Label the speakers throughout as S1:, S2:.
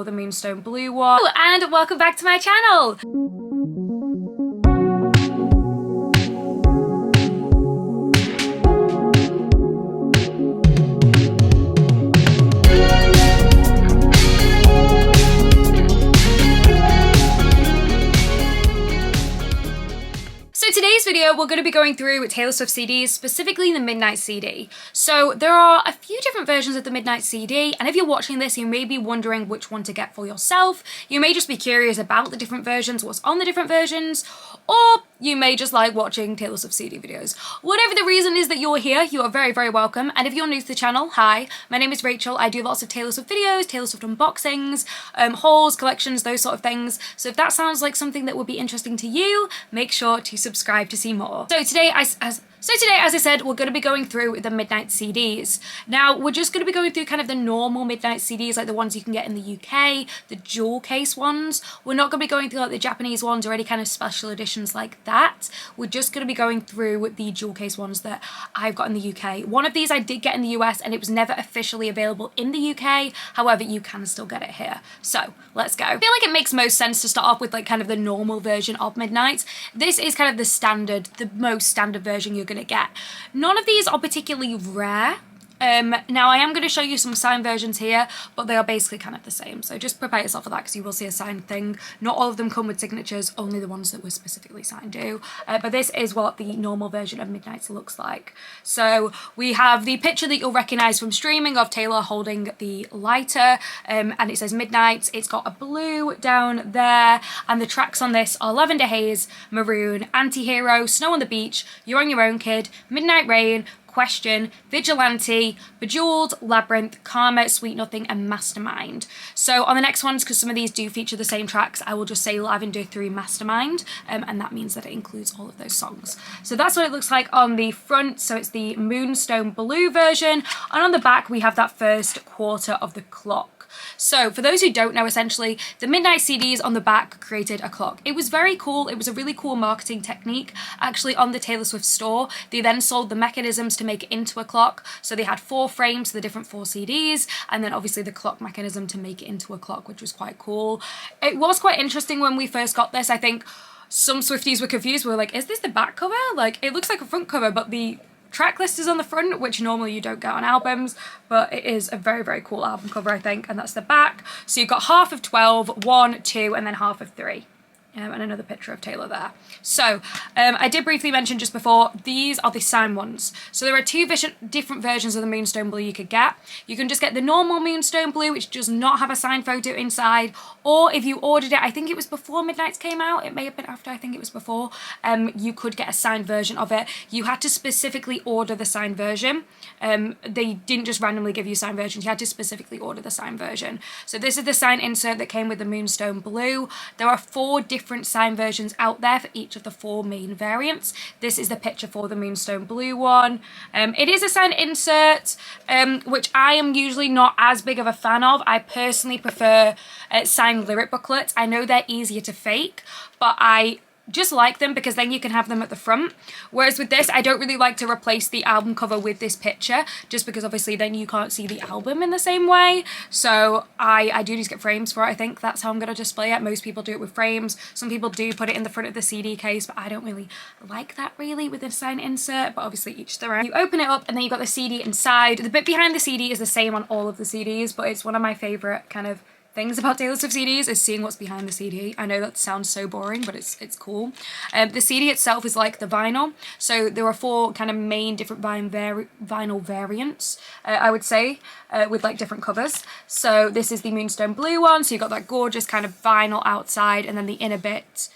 S1: the Moonstone blue one. Oh, and welcome back to my channel. So today's video, we're going to be going through Taylor Swift CDs, specifically the Midnight CD. So there are a few different versions of the Midnight CD, and if you're watching this, you may be wondering which one to get for yourself. You may just be curious about the different versions, what's on the different versions, or you may just like watching Taylor Swift CD videos. Whatever the reason is that you're here, you are very, very welcome. And if you're new to the channel, hi, my name is Rachel. I do lots of Taylor Swift videos, Taylor Swift unboxings, hauls, collections, those sort of things. So if that sounds like something that would be interesting to you, make sure to subscribe to see more. So today, as I said, we're going to be going through the Midnight CDs. Now, we're just going to be going through kind of the normal Midnight CDs, like the ones you can get in the UK, the jewel case ones. We're not going to be going through like the Japanese ones or any kind of special editions like that. We're just going to be going through the jewel case ones that I've got in the UK. One of these I did get in the US and it was never officially available in the UK. However, you can still get it here. So let's go. I feel like it makes most sense to start off with like kind of the normal version of Midnight. This is kind of the standard, the most standard version you're going to get. None of these are particularly rare. Now I am going to show you some signed versions here, but they are basically kind of the same. So just prepare yourself for that because you will see a signed thing. Not all of them come with signatures, only the ones that were specifically signed do. But this is what the normal version of Midnight looks like. So we have the picture that you'll recognise from streaming of Taylor holding the lighter, and it says Midnight. It's got a blue down there, and the tracks on this are Lavender Haze, Maroon, Anti-Hero, Snow on the Beach, You're on Your Own Kid, Midnight Rain, Question, Vigilante, Bejeweled, Labyrinth, Karma, Sweet Nothing, and Mastermind. So on the next ones, because some of these do feature the same tracks, I will just say Lavender through Mastermind, and that means that it includes all of those songs. So that's what it looks like on the front. So it's the Moonstone blue version, and on the back we have that first quarter of the clock. So for those who don't know, essentially the Midnight CDs on the back created a clock. It was very cool. It was a really cool marketing technique. Actually, on the Taylor Swift store, they then sold the mechanisms to make it into a clock. So they had 4 frames for the different 4 CDs, and then obviously the clock mechanism to make it into a clock, which was quite cool. It was quite interesting when we first got this. I think some Swifties were confused. We were like, is this the back cover? Like, it looks like a front cover, but the track list is on the front, which normally you don't get on albums, but it is a very, very cool album cover, I think, and that's the back. So you've got half of 12, 1, 2, and then half of 3. And another picture of Taylor there. So I did briefly mention just before, these are the signed ones. So there are 2 different versions of the Moonstone blue you could get. You can just get the normal Moonstone blue, which does not have a signed photo inside, or if you ordered it, I think it was before Midnight's came out, it may have been after, I think it was before, you could get a signed version of it. You had to specifically order the signed version. They didn't just randomly give you signed versions, you had to specifically order the signed version. So this is the signed insert that came with the Moonstone blue. There are 4 different signed versions out there for each of the 4 main variants. This is the picture for the Moonstone blue one. It is a signed insert, which I am usually not as big of a fan of. I personally prefer signed lyric booklets. I know they're easier to fake, but I just like them because then you can have them at the front. Whereas with this, I don't really like to replace the album cover with this picture, just because obviously then you can't see the album in the same way. So I do just get frames for it. I think that's how I'm going to display it. Most people do it with frames. Some people do put it in the front of the CD case, but I don't really like that really with a sign insert, but obviously each their own. You open it up and then you've got the CD inside. The bit behind the CD is the same on all of the CDs, but it's one of my favorite kind of things about Taylor Swift CDs is seeing what's behind the CD. I know that sounds so boring, but it's cool. The CD itself is like the vinyl. So there are 4 kind of main different vinyl variants, I would say, with like different covers. So this is the Moonstone blue one. So you've got that gorgeous kind of vinyl outside, and then the inner bit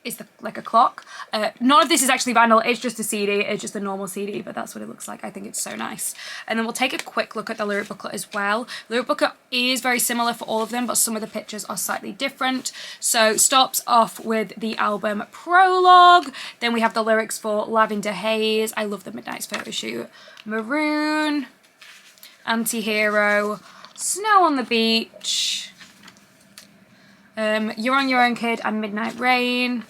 S1: is like a clock. None of this is actually vinyl, it's just a CD, it's just a normal CD, but that's what it looks like. I think it's so nice. And then we'll take a quick look at the lyric booklet as well. The lyric booklet is very similar for all of them, but some of the pictures are slightly different. So starts off with the album prologue, then we have the lyrics for Lavender Haze, I love the Midnight's photo shoot, Maroon, Anti-Hero, Snow on the Beach, You're on Your Own Kid, and Midnight Rain.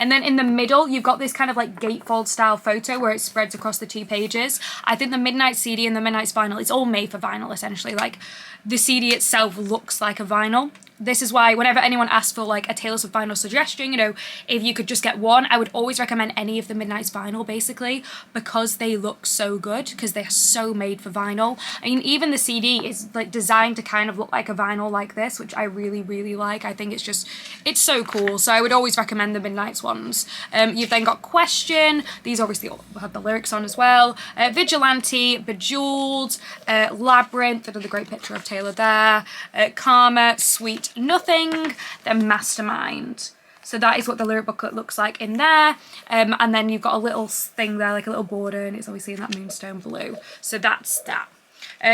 S1: And then in the middle, you've got this kind of like gatefold style photo where it spreads across the 2 pages. I think the Midnight CD and the Midnight vinyl, it's all made for vinyl essentially. Like the CD itself looks like a vinyl. This is why whenever anyone asks for like a Taylor Swift vinyl suggestion, you know, if you could just get one, I would always recommend any of the Midnight's vinyl basically, because they look so good, because they're so made for vinyl. I mean, even the CD is like designed to kind of look like a vinyl like this, which I really, really like. I think it's so cool. So I would always recommend the Midnight's ones. You've then got Question. These obviously all have the lyrics on as well. Vigilante, Bejeweled, Labyrinth, another great picture of Taylor there. Karma, Sweet Nothing, then Mastermind. So that is what the lyric booklet looks like in there. And then you've got a little thing there, like a little border, and it's obviously in that Moonstone blue. So that's that.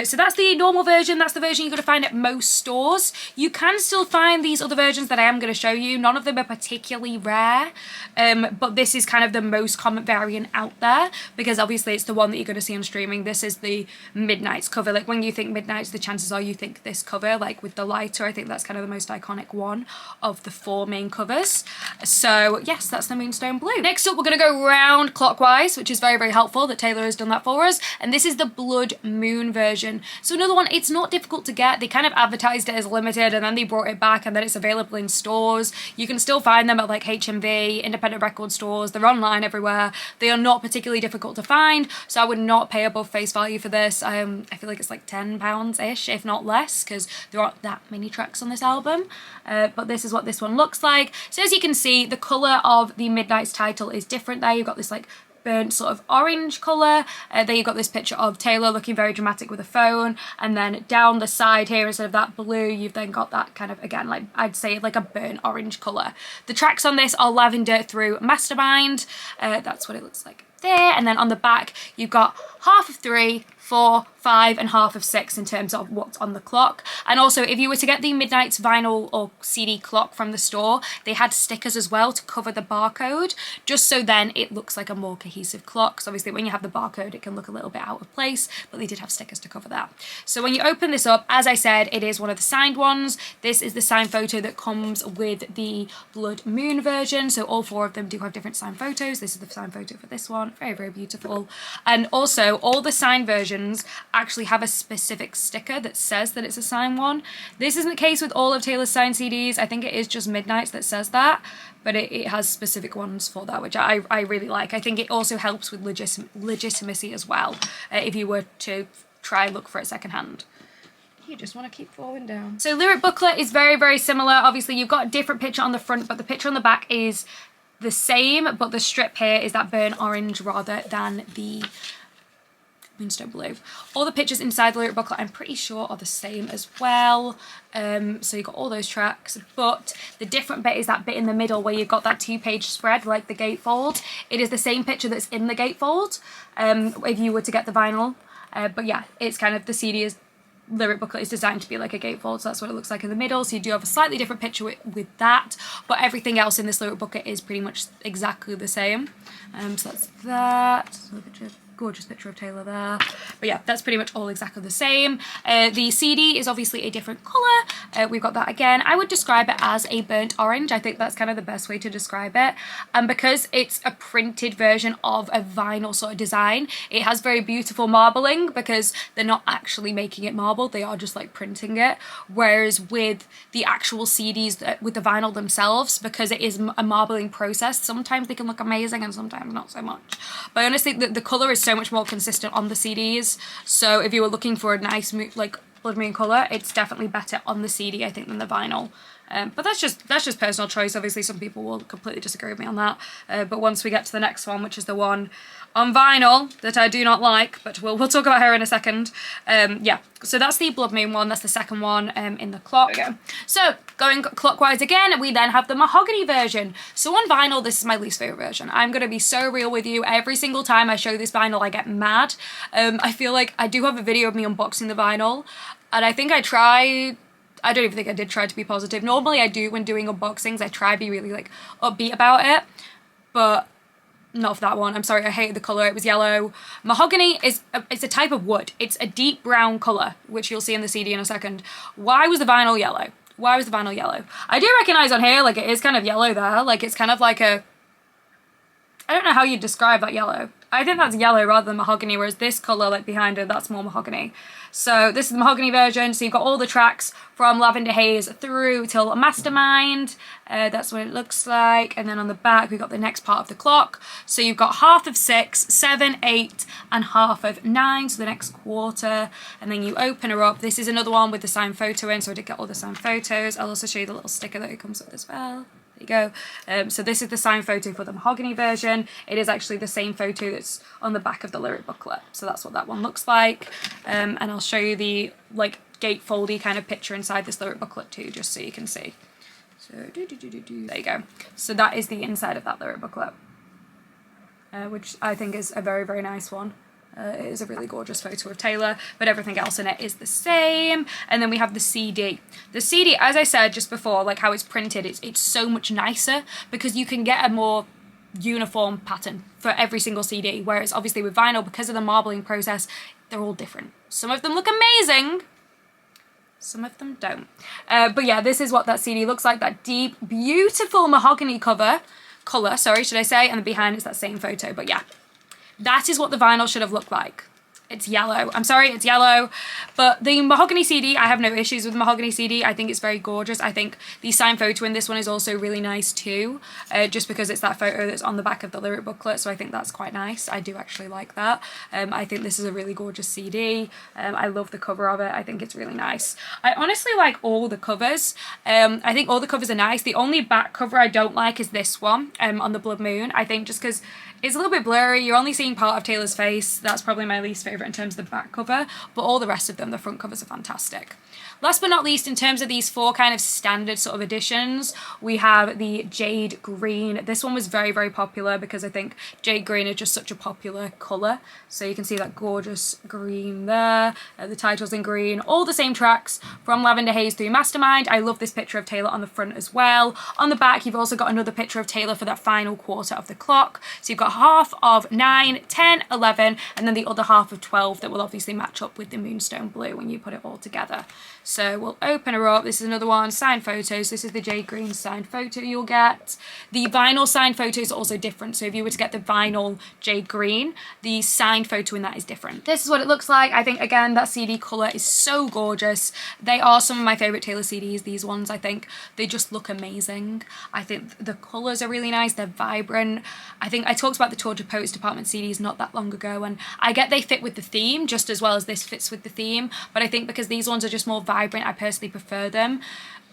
S1: So that's the normal version. That's the version you're going to find at most stores. You can still find these other versions that I am going to show you. None of them are particularly rare, but this is kind of the most common variant out there, because obviously it's the one that you're going to see on streaming. This is the Midnight's cover. Like when you think Midnight's, the chances are you think this cover, like with the lighter. I think that's kind of the most iconic one of the 4 main covers. So yes, that's the Moonstone blue. Next up, we're going to go round clockwise, which is very, very helpful that Taylor has done that for us. And this is the Blood Moon version. So another one, it's not difficult to get. They kind of advertised it as limited and then they brought it back, and then it's available in stores. You can still find them at like HMV, independent record stores. They're online everywhere. They are not particularly difficult to find, so I would not pay above face value for this. I feel like it's like £10-ish, if not less, because there aren't that many tracks on this album. But this is what this one looks like. So as you can see, the colour of the Midnight's title is different there. You've got this like burnt sort of orange colour. Then you've got this picture of Taylor looking very dramatic with a phone, and then down the side here, instead of that blue, you've then got that kind of, again, like I'd say like a burnt orange colour. The tracks on this are Lavender through Mastermind. That's what it looks like there. And then on the back, you've got half of 3, 4, 5 and half of 6 in terms of what's on the clock. And also, if you were to get the Midnight's vinyl or CD clock from the store, they had stickers as well to cover the barcode, just so then it looks like a more cohesive clock. So obviously when you have the barcode, it can look a little bit out of place, but they did have stickers to cover that. So when you open this up, as I said, it is one of the signed ones. This is the signed photo that comes with the Blood Moon version. So all 4 of them do have different signed photos. This is the signed photo for this one. Very, very beautiful. And also all the signed versions actually have a specific sticker that says that it's a signed one. This isn't the case with all of Taylor's signed CDs. I think it is just Midnight's that says that, but it has specific ones for that, which I really like. I think it also helps with legitimacy as well, if you were to try and look for it secondhand. You just want to keep falling down. So lyric booklet is very, very similar. Obviously you've got a different picture on the front, but the picture on the back is the same, but the strip here is that burnt orange rather than the Moonstone blue. All the pictures inside the lyric booklet I'm pretty sure are the same as well. So you've got all those tracks, but the different bit is that bit in the middle where you've got that 2-page spread like the gatefold. It is the same picture that's in the gatefold if you were to get the vinyl. But yeah, it's kind of the CD lyric booklet is designed to be like a gatefold, so that's what it looks like in the middle. So you do have a slightly different picture with that, but everything else in this lyric booklet is pretty much exactly the same. So that's that. So gorgeous picture of Taylor there. But yeah, that's pretty much all exactly the same. The CD is obviously a different colour. We've got that again. I would describe it as a burnt orange. I think that's kind of the best way to describe it. And because it's a printed version of a vinyl sort of design, it has very beautiful marbling because they're not actually making it marbled, they are just like printing it. Whereas with the actual CDs, with the vinyl themselves, because it is a marbling process, sometimes they can look amazing and sometimes not so much. But honestly, the colour is so much more consistent on the CDs, so if you were looking for a nice like Blood Moon colour, it's definitely better on the CD I think than the vinyl. But that's just personal choice. Obviously some people will completely disagree with me on that, but once we get to the next one, which is the one on vinyl that I do not like, but we'll talk about her in a second. Yeah, so that's the Blood Moon one. That's the second one in the clock. So going clockwise again, we then have the Mahogany version. So on vinyl, this is my least favorite version. I'm gonna be so real with you. Every single time I show this vinyl, I get mad. I feel like I do have a video of me unboxing the vinyl, and I think I don't even think I did try to be positive. Normally I do when doing unboxings, I try to be really like upbeat about it, but not for that one. I'm sorry, I hated the colour, it was yellow. Mahogany is it's a type of wood. It's a deep brown colour, which you'll see in the CD in a second. Why was the vinyl yellow? Why was the vinyl yellow? I do recognise on here, like it is kind of yellow there, like it's kind of like a I don't know how you'd describe that yellow. I think that's yellow rather than mahogany, whereas this colour, like behind her, that's more mahogany. So this is the mahogany version, so you've got all the tracks from Lavender Haze through till Mastermind. That's what it looks like. And then on the back, we've got the next part of the clock. So you've got half of 6, 7, 8, and half of 9, so the next quarter. And then you open her up. This is another one with the signed photo in, so I did get all the signed photos. I'll also show you the little sticker that it comes with as well. There you go. So this is the signed photo for the mahogany version. It is actually the same photo that's on the back of the lyric booklet. So that's what that one looks like. And I'll show you the like gatefoldy kind of picture inside this lyric booklet too, just so you can see. So there you go. So that is the inside of that lyric booklet, which I think is a very, very nice one. It is a really gorgeous photo of Taylor, but everything else in it is the same. And then we have the CD. The CD, as I said just before, like how it's printed, it's so much nicer because you can get a more uniform pattern for every single CD, whereas obviously with vinyl, because of the marbling process, they're all different. Some of them look amazing, some of them don't. But yeah, this is what that CD looks like, that deep, beautiful mahogany colour, sorry, should I say, and behind is that same photo, but yeah. That is what the vinyl should have looked like. It's yellow. I'm sorry, it's yellow. But the mahogany CD, I have no issues with the mahogany CD. I think it's very gorgeous. I think the signed photo in this one is also really nice too, just because it's that photo that's on the back of the lyric booklet, so I think that's quite nice. I do actually like that. I think this is a really gorgeous CD. I love the cover of it. I think it's really nice. I honestly like all the covers. I think all the covers are nice. The only back cover I don't like is this one, on the Blood Moon. I think just because it's a little bit blurry, you're only seeing part of Taylor's face. That's probably my least favourite in terms of the back cover, but all the rest of them, the front covers are fantastic. Last but not least, in terms of these 4 kind of standard sort of editions, we have the Jade Green. This one was very, very popular because I think Jade Green is just such a popular colour. So you can see that gorgeous green there, the titles in green, all the same tracks from Lavender Haze through Mastermind. I love this picture of Taylor on the front as well. On the back, you've also got another picture of Taylor for that final quarter of the clock. So you've got half of 9, 10, 11, and then the other half of 12 that will obviously match up with the Moonstone blue when you put it all together. So we'll open her up. This is another one, signed photos. This is the Jade Green signed photo you'll get. The vinyl signed photo is also different. So if you were to get the vinyl Jade Green, the signed photo in that is different. This is what it looks like. I think, again, that CD colour is so gorgeous. They are some of my favourite Taylor CDs, these ones. I think they just look amazing. I think the colours are really nice. They're vibrant. I think I talked about the Tortured Poets Department CDs not that long ago, and I get they fit with the theme just as well as this fits with the theme, but I think because these ones are just more vibrant, I personally prefer them.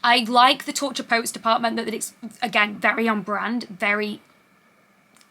S1: I like the Tortured Poets Department, that it's, again, very on brand, very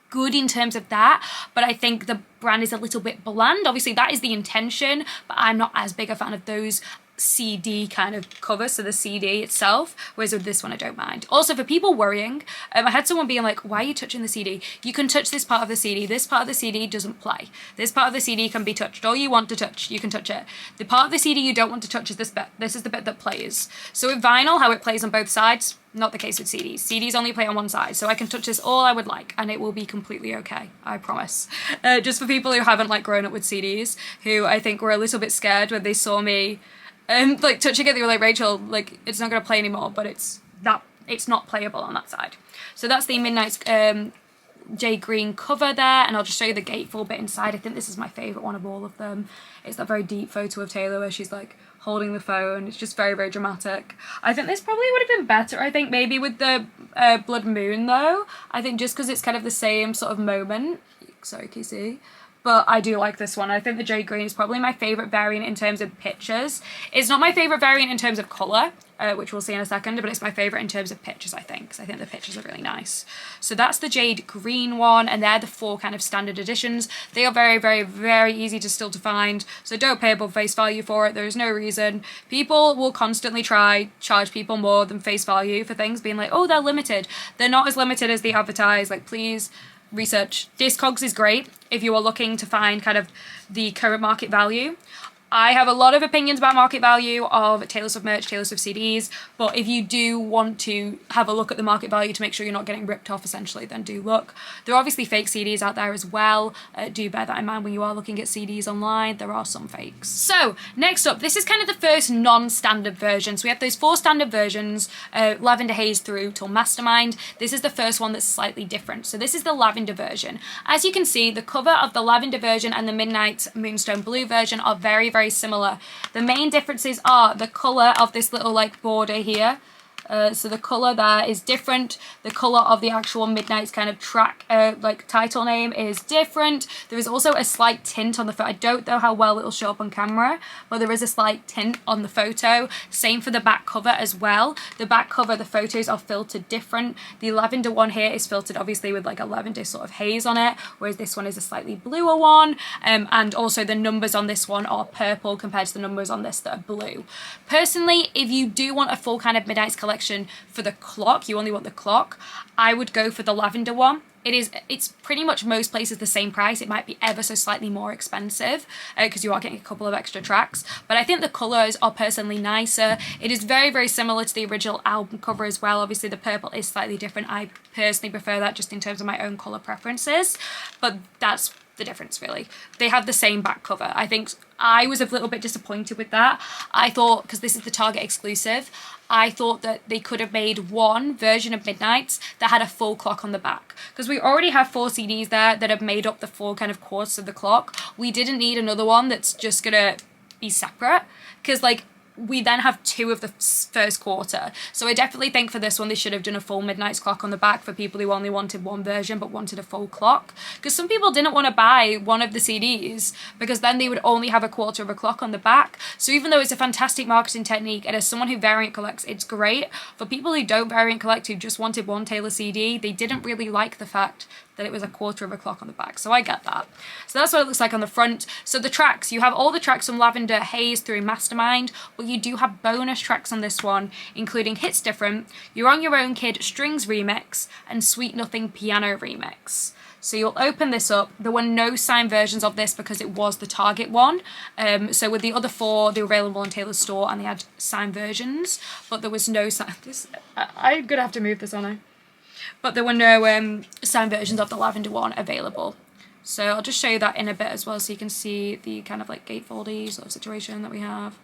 S1: good in terms of that, but I think the brand is a little bit bland. Obviously that is the intention, but I'm not as big a fan of those CD kind of cover, so the CD itself, whereas with this one I don't mind. Also, for people worrying, I had someone being like, why are you touching the CD? You can touch this part of the CD. This part of the CD doesn't play. This part of the CD can be touched. All you want to touch, you can touch it. The part of the CD you don't want to touch is this bit. This is the bit that plays. So with vinyl, how it plays on both sides, not the case with CDs. CDs only play on one side, so I can touch this all I would like and it will be completely okay, I promise. Just for people who haven't like grown up with CDs, who I think were a little bit scared when they saw me like touching it, they were like, Rachel, like it's not gonna play anymore, but it's not playable on that side. So that's the Midnight's Jade Green cover there, and I'll just show you the gatefold bit inside. I think this is my favourite one of all of them. It's that very deep photo of Taylor where she's like holding the phone. It's just very, very dramatic. I think this probably would have been better, I think, maybe with the Blood Moon though. I think just because it's kind of the same sort of moment. Sorry, can you see? But I do like this one. I think the Jade Green is probably my favourite variant in terms of pictures. It's not my favourite variant in terms of colour, which we'll see in a second, but it's my favourite in terms of pictures, I think, because I think the pictures are really nice. So that's the Jade Green one, and they're the 4 kind of standard editions. They are very, very, very easy to still to find, so don't pay above face value for it. There is no reason. People will constantly charge people more than face value for things, being like, oh, they're limited. They're not as limited as they advertise. Like, please research. Discogs is great if you are looking to find kind of the current market value. I have a lot of opinions about market value of Taylor Swift merch, Taylor Swift CDs, but if you do want to have a look at the market value to make sure you're not getting ripped off essentially, then do look. There are obviously fake CDs out there as well. Do bear that in mind when you are looking at CDs online. There are some fakes. So next up, this is kind of the first non-standard version. So we have those 4 standard versions, Lavender Haze through till Mastermind. This is the first one that's slightly different. So this is the Lavender version. As you can see, the cover of the Lavender version and the Midnight Moonstone Blue version are very, very similar. The main differences are the colour of this little like border here. So the colour there is different. The colour of the actual Midnight's kind of track, like title name is different. There is also a slight tint on the photo. I don't know how well it'll show up on camera, but there is a slight tint on the photo. Same for the back cover as well. The back cover, the photos are filtered different. The Lavender one here is filtered obviously with like a lavender sort of haze on it, whereas this one is a slightly bluer one. And also the numbers on this one are purple compared to the numbers on this that are blue. Personally, if you do want a full kind of Midnight's collection for the clock, you only want the clock, I would go for the Lavender one. It's pretty much most places the same price. It might be ever so slightly more expensive because you are getting a couple of extra tracks, but I think the colours are personally nicer. It is very, very similar to the original album cover as well. Obviously the purple is slightly different. I personally prefer that just in terms of my own colour preferences, but that's the difference really. They have the same back cover. I think I was a little bit disappointed with that. I thought, because this is the Target exclusive, I thought that they could have made one version of Midnight's that had a full clock on the back, because we already have 4 CDs there that have made up the 4 kind of quarters of the clock. We didn't need another one that's just gonna be separate, because like we then have 2 of the first quarter. So I definitely think for this one they should have done a full Midnight's clock on the back for people who only wanted one version but wanted a full clock, because some people didn't want to buy one of the CDs because then they would only have a quarter of a clock on the back. So even though it's a fantastic marketing technique, and as someone who variant collects, it's great, for people who don't variant collect, who just wanted one Taylor CD, they didn't really like the fact that it was a quarter of a clock on the back. So I get that. So that's what it looks like on the front. So the tracks, you have all the tracks from Lavender Haze through Mastermind, but you do have bonus tracks on this one, including Hits Different, You're On Your Own Kid Strings Remix, and Sweet Nothing Piano Remix. So you'll open this up. There were no signed versions of this because it was the Target one. So with the other 4, they were available in Taylor's store and they had signed versions, but there was no signed. I'm gonna have to move this, aren't I? But there were no signed versions of the Lavender one available. So I'll just show you that in a bit as well, so you can see the kind of like gatefoldy sort of situation that we have.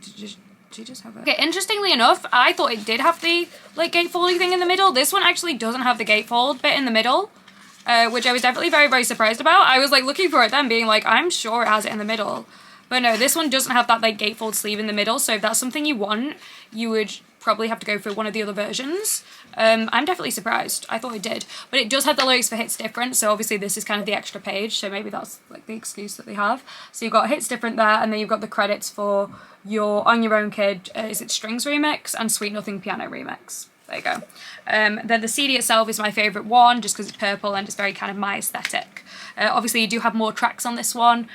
S1: Did you just have it? Okay, interestingly enough, I thought it did have the like gatefoldy thing in the middle. This one actually doesn't have the gatefold bit in the middle, which I was definitely very, very surprised about. I was like looking for it then, being like, I'm sure it has it in the middle. But no, this one doesn't have that like gatefold sleeve in the middle, so if that's something you want, you would probably have to go for one of the other versions. I'm definitely surprised. I thought it did. But it does have the lyrics for Hits Different, so obviously this is kind of the extra page, so maybe that's like the excuse that they have. So you've got Hits Different there, and then you've got the credits for You're On Your Own Kid, is it Strings Remix, and Sweet Nothing Piano Remix. There you go. Then the CD itself is my favourite one, just because it's purple and it's very kind of my aesthetic. Obviously you do have more tracks on this one,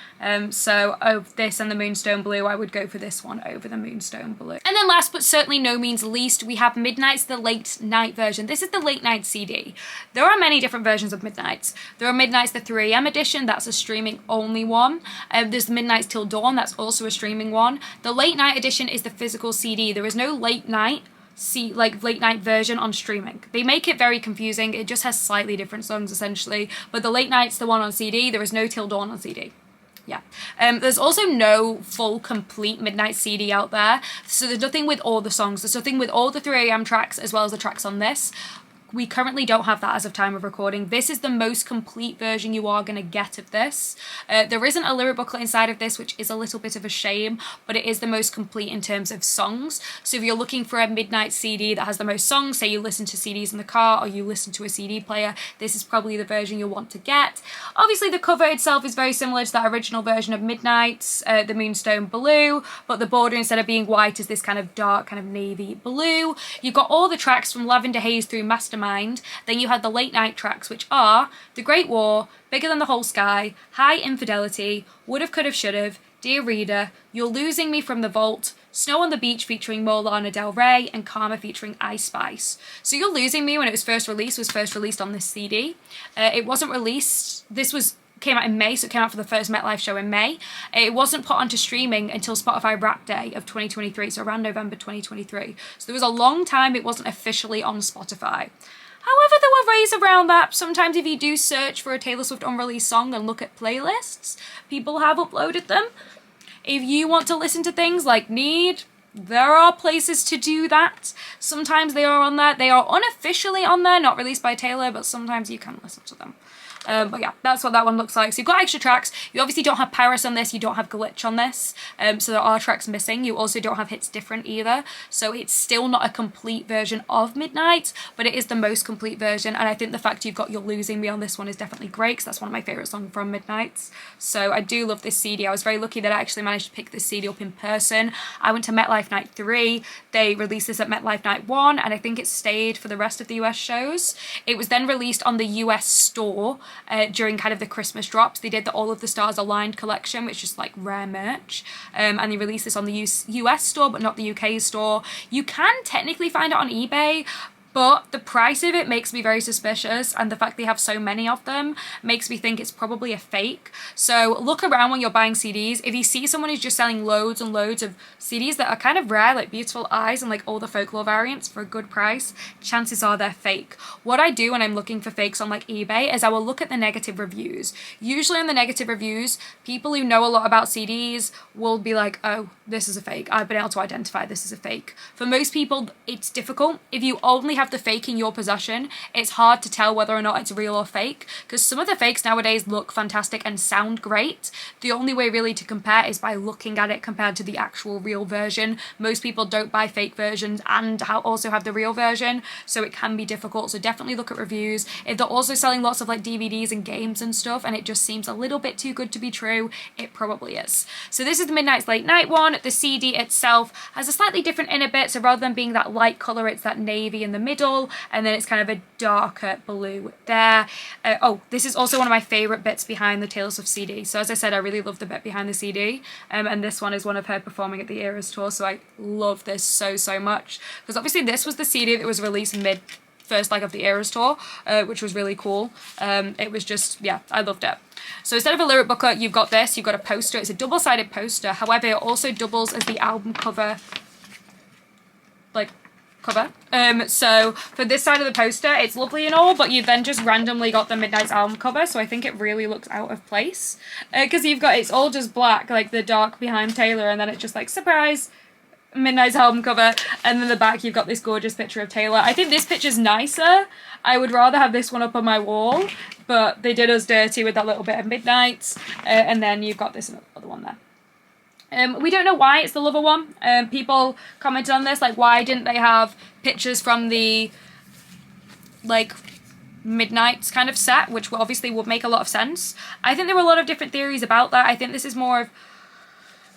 S1: so of this and the Moonstone Blue, I would go for this one over the Moonstone Blue. And then last but certainly no means least, we have Midnight's the Late Night version. This is the Late Night CD. There are many different versions of Midnight's. There are Midnight's the 3 AM edition, that's a streaming only one. There's the Midnight's Till Dawn, that's also a streaming one. The Late Night edition is the physical CD. There is no late night late night version on streaming. They make it very confusing. It just has slightly different songs essentially, but the Late Night's the one on CD. There is no Till Dawn on CD. Yeah. There's also no full complete Midnight CD out there, so there's nothing with all the songs. There's nothing with all the 3 AM tracks as well as the tracks on this. We currently don't have that as of time of recording. This is the most complete version you are going to get of this. There isn't a lyric booklet inside of this, which is a little bit of a shame, but it is the most complete in terms of songs. So if you're looking for a Midnight CD that has the most songs, say you listen to CDs in the car or you listen to a CD player, this is probably the version you'll want to get. Obviously the cover itself is very similar to that original version of Midnight's, the Moonstone Blue, but the border instead of being white is this kind of dark kind of navy blue. You've got all the tracks from Lavender Haze through Mastermind. Then you have the late night tracks, which are The Great War, Bigger Than the Whole Sky, High Infidelity, Would've, Could've, Should've, Dear Reader, You're Losing Me from the Vault, Snow on the Beach featuring more Lana Del Rey, and Karma featuring Ice Spice. So You're Losing Me, when it was first released on this CD. It wasn't released, this was came out in May, so it came out for the first MetLife show in May. It wasn't put onto streaming until Spotify Wrapped Day of 2023, so around November 2023. So there was a long time it wasn't officially on Spotify. However, there were ways around that. Sometimes if you do search for a Taylor Swift unreleased song and look at playlists, people have uploaded them. If you want to listen to things like Need, there are places to do that. Sometimes they are on there. They are unofficially on there, not released by Taylor, but sometimes you can listen to them. But yeah, that's what that one looks like. So you've got extra tracks. You obviously don't have Paris on this. You don't have Glitch on this. So there are tracks missing. You also don't have Hits Different either. So it's still not a complete version of Midnight, but it is the most complete version. And I think the fact you've got You're Losing Me on this one is definitely great, because that's one of my favourite songs from Midnight. So I do love this CD. I was very lucky that I actually managed to pick this CD up in person. I went to MetLife Night 3. They released this at MetLife Night 1, and I think it stayed for the rest of the US shows. It was then released on the US store during kind of the Christmas drops. They did the All of the Stars Aligned collection, which is like rare merch, and they released this on the US store but not the UK store. You can technically find it on eBay, but the price of it makes me very suspicious, and the fact they have so many of them makes me think it's probably a fake. So look around when you're buying CDs. If you see someone who's just selling loads and loads of CDs that are kind of rare, like Beautiful Eyes and like all the folklore variants for a good price, chances are they're fake. What I do when I'm looking for fakes on like eBay is I will look at the negative reviews. Usually on the negative reviews, people who know a lot about CDs will be like, oh, this is a fake. I've been able to identify this as a fake. For most people, it's difficult. If you only have the fake in your possession, it's hard to tell whether or not it's real or fake, because some of the fakes nowadays look fantastic and sound great. The only way really to compare is by looking at it compared to the actual real version. Most people don't buy fake versions and also have the real version, so it can be difficult. So definitely look at reviews. If they're also selling lots of like DVDs and games and stuff and it just seems a little bit too good to be true, it probably is. So this is the Midnight's Late Night one. The CD itself has a slightly different inner bit, so rather than being that light colour, it's that navy in the middle, and then it's kind of a darker blue there. Oh, this is also one of my favourite bits behind the Taylor Swift CD. So as I said, I really love the bit behind the CD, and this one is one of her performing at the Eras tour, so I love this so much, because obviously this was the CD that was released mid first leg of the Eras tour, which was really cool. It was just, yeah, I loved it. So instead of a lyric booklet, you've got this, you've got a poster. It's a double-sided poster, however it also doubles as the album cover, like, cover. So for this side of the poster, it's lovely and all, but you've then just randomly got the Midnight's album cover, so I think it really looks out of place, because you've got, it's all just black, like the dark behind Taylor, and then it's just like, surprise, Midnight's album cover, and then the back you've got this gorgeous picture of Taylor. I think this picture's nicer. I would rather have this one up on my wall, but they did us dirty with that little bit of Midnight, and then you've got this other one there. We don't know why it's the Lover one. People commented on this, like, why didn't they have pictures from the, like, Midnight kind of set, which obviously would make a lot of sense. I think there were a lot of different theories about that. I think this is more of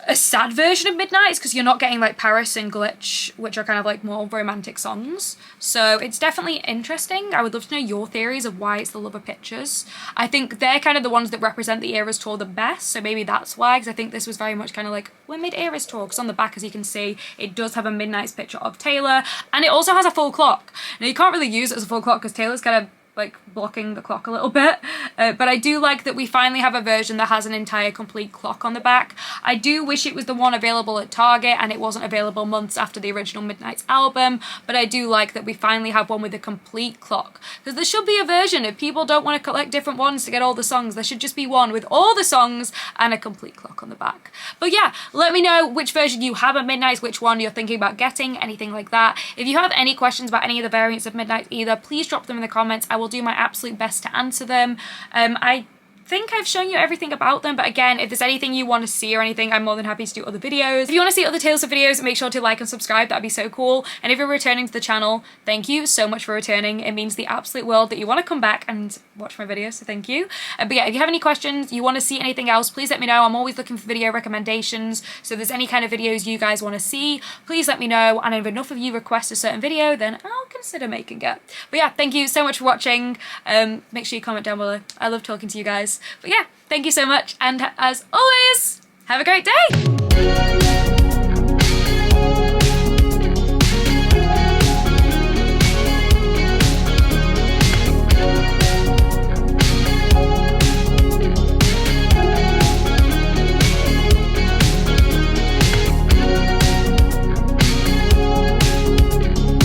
S1: a sad version of Midnight, because you're not getting like Paris and Glitch, which are kind of like more romantic songs. So it's definitely interesting. I would love to know your theories of why it's the Lover pictures. I think they're kind of the ones that represent the Eras tour the best, so maybe that's why, because I think this was very much kind of like, we're mid-Eras tour, because on the back, as you can see, it does have a Midnight's picture of Taylor, and it also has a full clock. Now you can't really use it as a full clock because Taylor's kind of like blocking the clock a little bit, but I do like that we finally have a version that has an entire complete clock on the back. I do wish it was the one available at Target and it wasn't available months after the original Midnight's album, but I do like that we finally have one with a complete clock, because there should be a version. If people don't want to collect different ones to get all the songs, there should just be one with all the songs and a complete clock on the back. But yeah, let me know which version you have at Midnight's, which one you're thinking about getting, anything like that. If you have any questions about any of the variants of Midnight either, please drop them in the comments. I will do my absolute best to answer them. I think I've shown you everything about them, but again, if there's anything you want to see or anything, I'm more than happy to do other videos. If you want to see other Taylor Swift videos, make sure to like and subscribe. That'd be so cool. And if you're returning to the channel, thank you so much for returning. It means the absolute world that you want to come back and watch my videos, so thank you. But yeah, if you have any questions, you want to see anything else, please let me know. I'm always looking for video recommendations, so if there's any kind of videos you guys want to see, please let me know, and if enough of you request a certain video, then I'll consider making it. But yeah, thank you so much for watching. Make sure you comment down below. I love talking to you guys. But yeah, thank you so much, and as always, have a great day!